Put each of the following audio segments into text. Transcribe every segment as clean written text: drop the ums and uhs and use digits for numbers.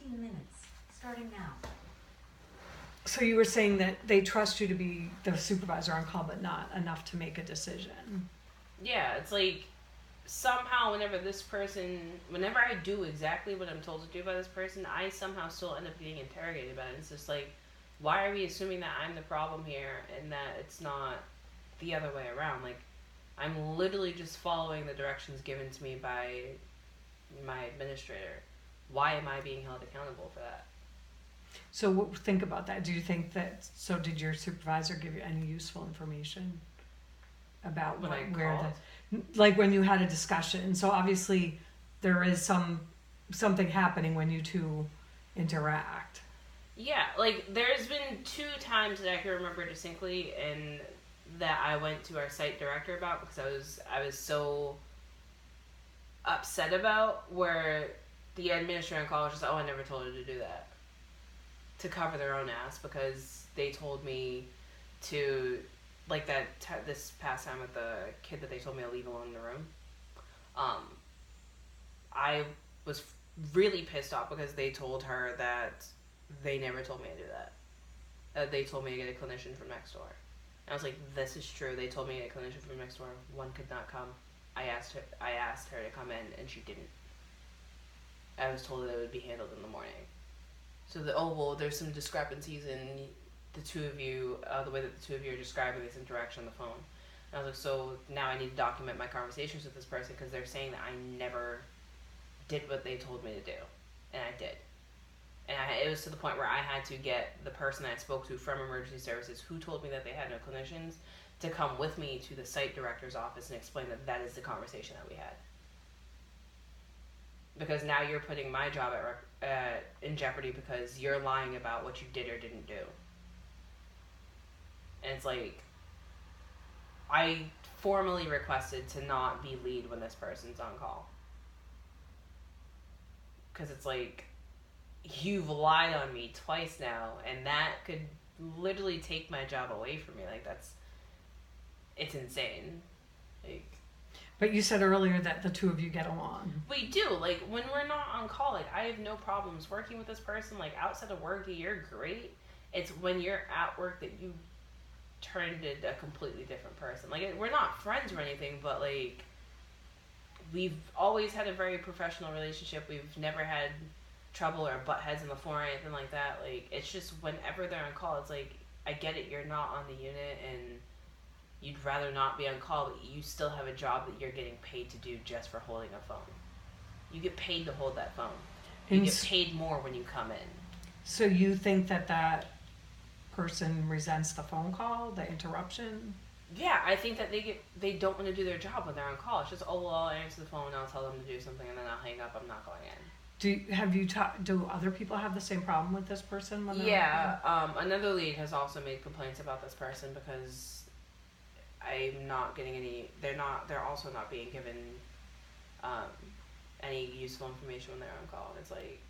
15 minutes, starting now. So you were saying that they trust you to be the supervisor on call, but not enough to make a decision. Yeah, it's like somehow whenever I do exactly what I'm told to do by this person, I somehow still end up getting interrogated about it. It's just like, why are we assuming that I'm the problem here and that it's not the other way around? Like, I'm literally just following the directions given to me by my administrator. Why am I being held accountable for that? So think about that. Do you think that, so did your supervisor give you any useful information about When I where called? like when you had a discussion? So obviously there is something happening when you two interact. Yeah, like there's been 2 times that I can remember distinctly, and that I went to our site director about because I was so upset about, where the administrator on call was just, oh, I never told her to do that, to cover their own ass, because they told me to, like this past time with the kid that they told me to leave alone in the room. I was really pissed off because they told her that they never told me to do that. They told me to get a clinician from next door. And I was like, this is true. They told me to get a clinician from next door. One could not come. I asked her to come in, and she didn't. I was told that it would be handled in the morning. So there's some discrepancies in the two of you, the way that the two of you are describing this interaction on the phone. And I was like, so now I need to document my conversations with this person, because they're saying that I never did what they told me to do, and I did. And it was to the point where I had to get the person I spoke to from emergency services, who told me that they had no clinicians, to come with me to the site director's office and explain that that is the conversation that we had. Because now you're putting my job in jeopardy because you're lying about what you did or didn't do. And it's like, I formally requested to not be lead when this person's on call. Because it's like, you've lied on me twice now, and that could literally take my job away from me. Like, it's insane. Like, But you said earlier that the two of you get along. we do. Like, when we're not on call, like, I have no problems working with this person. Like, outside of work, you're great. It's when you're at work that you turn into a completely different person. Like, we're not friends or anything, but, like, we've always had a very professional relationship. We've never had trouble or butt heads on the floor or anything like that. Like, it's just whenever they're on call, it's like, I get it, you're not on the unit and you'd rather not be on call, but you still have a job that you're getting paid to do just for holding a phone. You get paid to hold that phone. You get paid more when you come in. So you think that person resents the phone call, the interruption? Yeah, I think that they don't want to do their job when they're on call. It's just, oh, well, I'll answer the phone, I'll tell them to do something, and then I'll hang up, I'm not going in. Do other people have the same problem with this person? Another lead has also made complaints about this person because I'm not getting any. They're also not being given any useful information when they're on call. It's like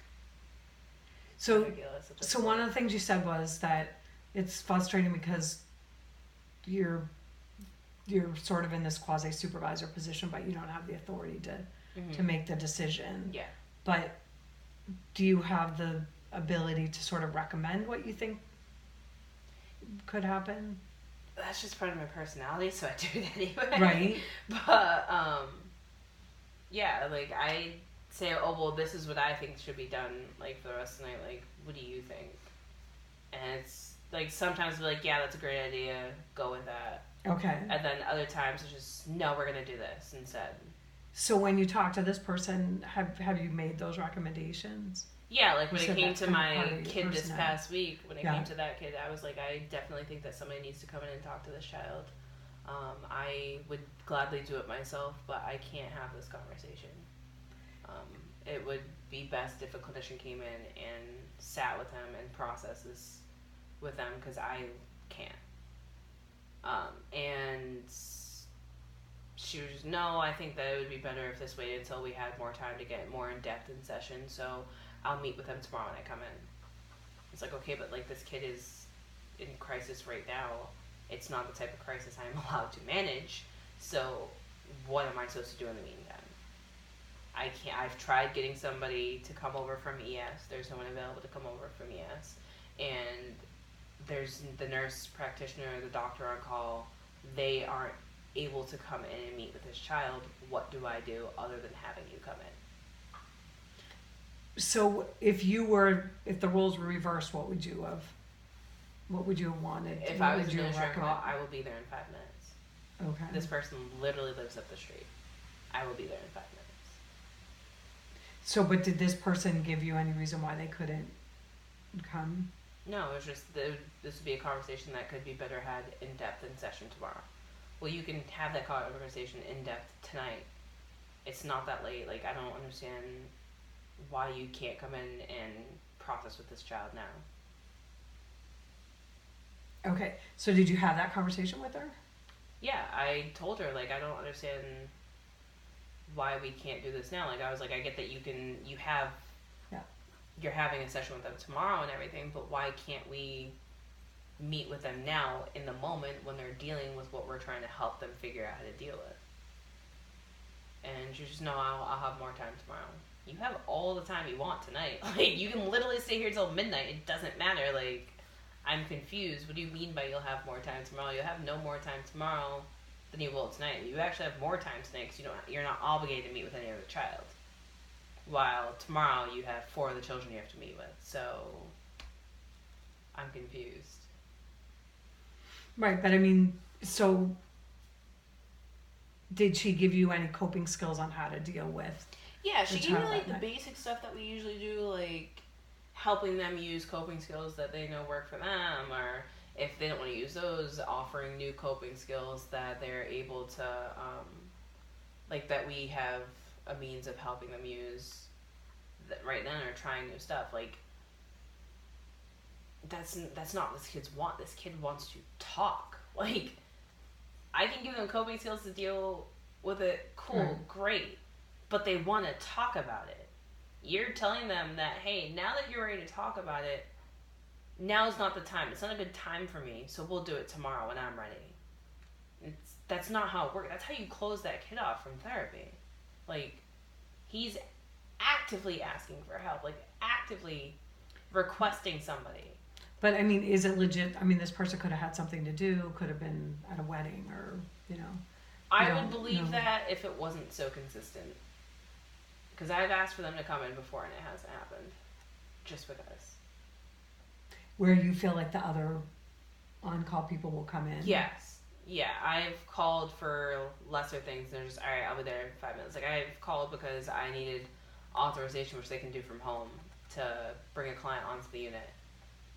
ridiculous. So one of the things you said was that it's frustrating because you're sort of in this quasi supervisor position, but you don't have the authority to make the decision. Yeah. But do you have the ability to sort of recommend what you think could happen? That's just part of my personality, so I do it anyway. Right. But yeah, like I say, oh well, this is what I think should be done. Like for the rest of the night, like what do you think? And it's like sometimes we're like, yeah, that's a great idea, go with that. Okay. And then other times it's just, no, we're gonna do this instead. So when you talk to this person, have you made those recommendations? Yeah, like when it came to my kid this personnel. past week, when it came to that kid, I was like, I definitely think that somebody needs to come in and talk to this child. I would gladly do it myself, but I can't have this conversation. It would be best if a clinician came in and sat with them and processed this with them, because I can't. And she was just, no, I think that it would be better if this waited until we had more time to get more in depth in session, so I'll meet with them tomorrow when I come in. It's like, okay, but like this kid is in crisis right now. It's not the type of crisis I'm allowed to manage, so what am I supposed to do in the meantime? I've tried getting somebody to come over from ES. There's no one available to come over from ES. And there's the nurse practitioner, the doctor on call. They aren't able to come in and meet with this child. What do I do other than having you come in? So if the roles were reversed, what would you have wanted? If What I was would you administering call, recommend? I will be there in 5 minutes. Okay. This person literally lives up the street. I will be there in 5 minutes. So, but did this person give you any reason why they couldn't come? No, it was just this would be a conversation that could be better had in depth in session tomorrow. Well, you can have that conversation in depth tonight. It's not that late. Like, I don't understand why you can't come in and process with this child now. Okay. So did you have that conversation with her? Yeah, I told her, like, I don't understand why we can't do this now. Like, I was like, I get that you're having a session with them tomorrow and everything, but why can't we meet with them now in the moment when they're dealing with what we're trying to help them figure out how to deal with? And she just, no, I'll have more time tomorrow. You have all the time you want tonight. Like, you can literally stay here till midnight. It doesn't matter. Like, I'm confused. What do you mean by you'll have more time tomorrow? You'll have no more time tomorrow than you will tonight. You actually have more time tonight because you're not obligated to meet with any other child. While tomorrow you have 4 of the children you have to meet with. So, I'm confused. Right, but I mean, so did she give you any coping skills on how to deal with? Yeah, she The gave me child like that the night. basic stuff that we usually do, like helping them use coping skills that they know work for them, or if they don't want to use those, offering new coping skills that they're able to, like that we have a means of helping them use that right then, or trying new stuff. Like that's not what this kids want. This kid wants to talk. Like, I can give them coping skills to deal with it. Cool, Right. great. But they want to talk about it. You're telling them that, hey, now that you're ready to talk about it, now's not the time. It's not a good time for me, so we'll do it tomorrow when I'm ready. That's not how it works. That's how you close that kid off from therapy. Like, he's actively asking for help, like actively requesting somebody. But I mean, is it legit? I mean, this person could have had something to do, could have been at a wedding, or, you know. I No, would believe no. that if it wasn't so consistent. Because I've asked for them to come in before and it hasn't happened. Just because. Where you feel like the other on-call people will come in. Yes. Yeah, I've called for lesser things. They're just, all right, I'll be there in 5 minutes. Like, I've called because I needed authorization, which they can do from home, to bring a client onto the unit.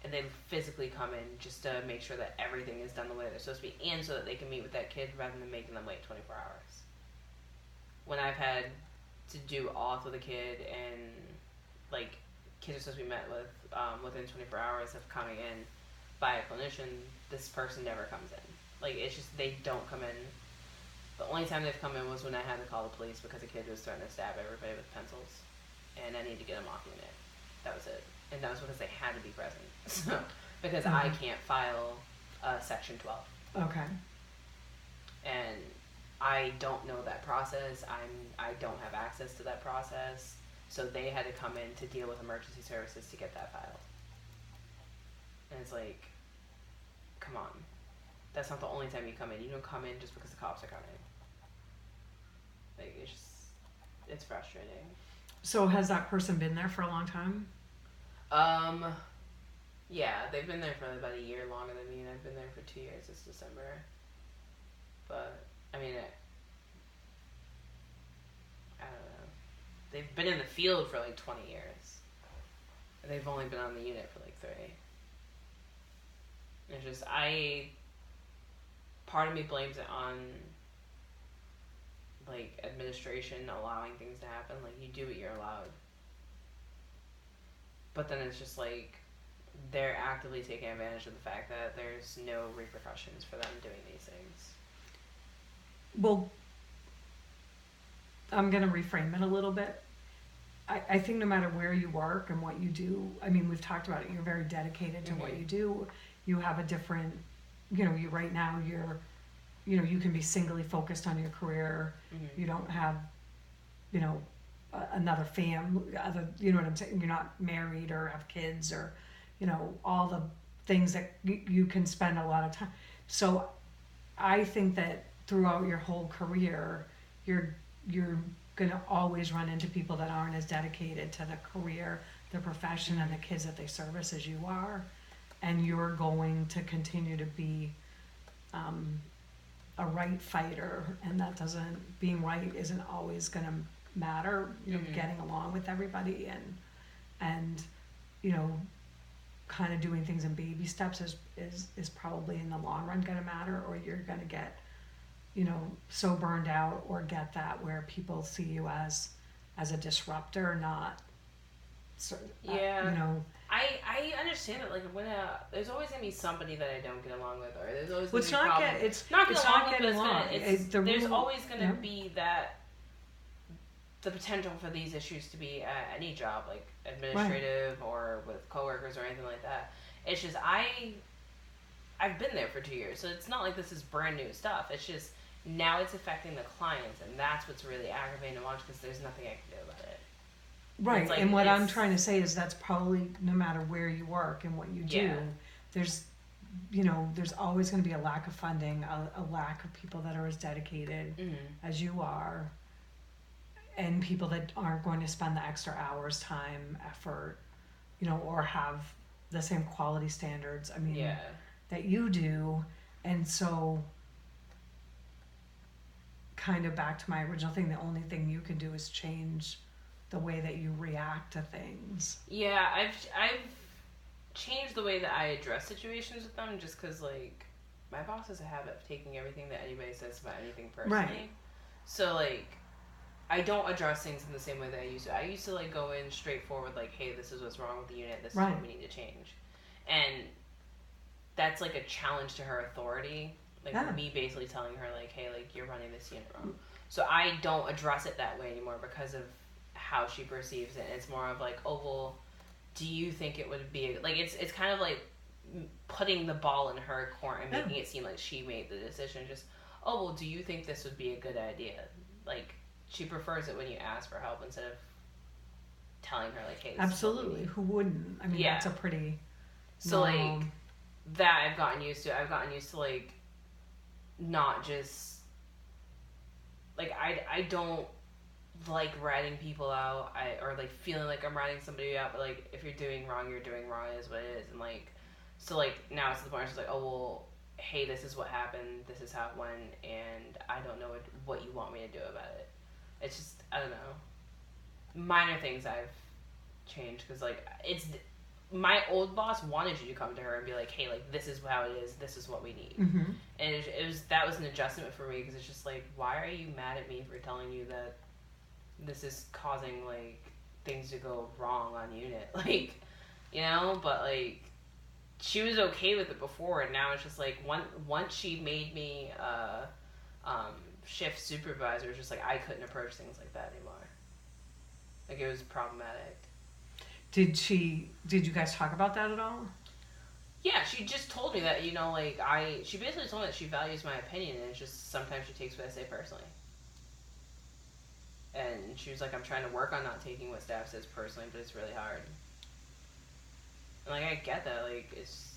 And then physically come in just to make sure that everything is done the way they're supposed to be, and so that they can meet with that kid rather than making them wait 24 hours. When I've had to do auth with a kid and, like, kids are supposed to be met with within 24 hours of coming in by a clinician, this person never comes in. Like, it's just, they don't come in. The only time they've come in was when I had to call the police because a kid was threatening to stab everybody with pencils, and I needed to get them off unit. That was it. And that was because they had to be present. So, because I can't file Section 12. Okay. And I don't know that process. I don't have access to that process. So they had to come in to deal with emergency services to get that filed. And it's like, come on. That's not the only time you come in. You don't come in just because the cops are coming. Like, it's frustrating. So has that person been there for a long time? Yeah, they've been there for about a year longer than me, and I've been there for 2 years this December. But, I mean, I don't know. They've been in the field for like 20 years. And they've only been on the unit for like 3. It's just, part of me blames it on, like, administration allowing things to happen. Like, you do what you're allowed. But then it's just like, they're actively taking advantage of the fact that there's no repercussions for them doing these things. Well, I'm going to reframe it a little bit. I think no matter where you work and what you do, I mean, we've talked about it, you're very dedicated to what you do. You have a different, you right now you can be singly focused on your career. You don't have, another family, other, you know what I'm saying? You're not married or have kids or, you know, all the things that you can spend a lot of time. So I think that throughout your whole career, you're gonna always run into people that aren't as dedicated to the career, the profession, and the kids that they service as you are, and you're going to continue to be a right fighter, and that doesn't, being right isn't always gonna matter. You know, getting along with everybody and you know, kind of doing things in baby steps is probably in the long run gonna matter, or you're gonna get, you know, so burned out or get that where people see you as a disruptor, not Yeah. you know. I understand it. Like when there's always gonna be somebody that I don't get along with, or there's always Well, gonna it's be not problems. it's not it's getting not along with, getting but along. there's Rule, always gonna yeah. be the potential for these issues to be at any job, like administrative or with coworkers or anything like that. It's just I've been there for 2 years, so it's not like this is brand new stuff. It's just now it's affecting the clients, and that's what's really aggravating to watch because there's nothing I can do about it. Right, like, and what I'm trying to say is that's probably no matter where you work and what you do, Yeah. there's, you know, there's always going to be a lack of funding, a lack of people that are as dedicated as you are, and people that aren't going to spend the extra hours, time, effort, you know, or have the same quality standards, I mean, Yeah. that you do. And so, kind of back to my original thing, the only thing you can do is change the way that you react to things. Yeah, I've changed the way that I address situations with them, just because like my boss has a habit of taking everything that anybody says about anything personally. Right. So like I don't address things in the same way that I used to. I used to like go in straightforward, like, hey, this is what's wrong with the unit. This is Right. what we need to change, and that's like a challenge to her authority. Like Yeah. me basically telling her like, hey, like you're running this unit wrong. So I don't address it that way anymore because of how she perceives it. It's more of like, oh well, do you think it would be like it's kind of like putting the ball in her court and making it seem like she made the decision. Just, oh well, do you think this would be a good idea? Like she prefers it when you ask for help instead of telling her like, hey, this Absolutely, is what we need. who wouldn't? I mean, Yeah. that's a pretty So normal, like that I've gotten used to. I've gotten used to like not just like I don't like ratting people out, or like feeling like I'm ratting somebody out, but like if you're doing wrong is what it is. And like so like now it's to the point where it's like, oh well, hey, this is what happened, this is how it went, and I don't know what you want me to do about it. It's just, I don't know, minor things I've changed, because like it's my old boss wanted you to come to her and be like, hey, like this is how it is, this is what we need. Mm-hmm. And it was that was an adjustment for me, because it's just like, why are you mad at me for telling you that this is causing like things to go wrong on unit? Like, you know. But like she was okay with it before, and now it's just like once she made me shift supervisor, it's just like I couldn't approach things like that anymore. Like it was problematic. Did you guys talk about that at all? Yeah, she just told me that, you know, like she basically told me that she values my opinion, and it's just sometimes she takes what I say personally. And she was like, I'm trying to work on not taking what staff says personally, but it's really hard. And like I get that, like it's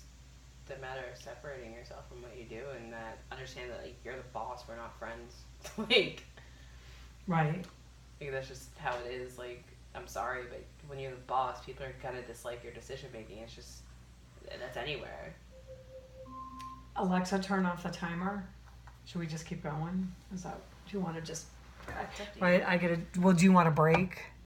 the matter of separating yourself from what you do, and that understand that like you're the boss, we're not friends. Like Right. that's just how it is. Like I'm sorry, but when you're the boss, people are gonna dislike your decision making. It's just that's anywhere. Alexa, turn off the timer. Should we just keep going? Is that? Do you want to just? It's up to you. Right. I get it. Well, do you want a break?